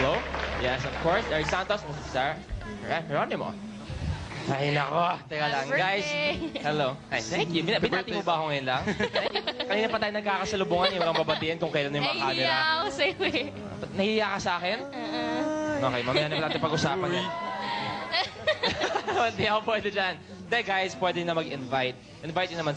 Hello? Yes, of course. Eric Santos, Sir Geronimo. Ay, nako. Teka lang, guys. Hello. Ay, thank you. Binati mo ba ako ngayon lang? Kanina pa tayo nagkakasalubungan yung mga babatiin kung kailan yung mga camera. Nahihiya ako sa'yo eh. Nahihiya ka sa akin? Okay, mamaya na natin pag-usapan yan. Hindi ako pwede dyan. Hindi, guys, pwede na mag-invite. Invite nyo naman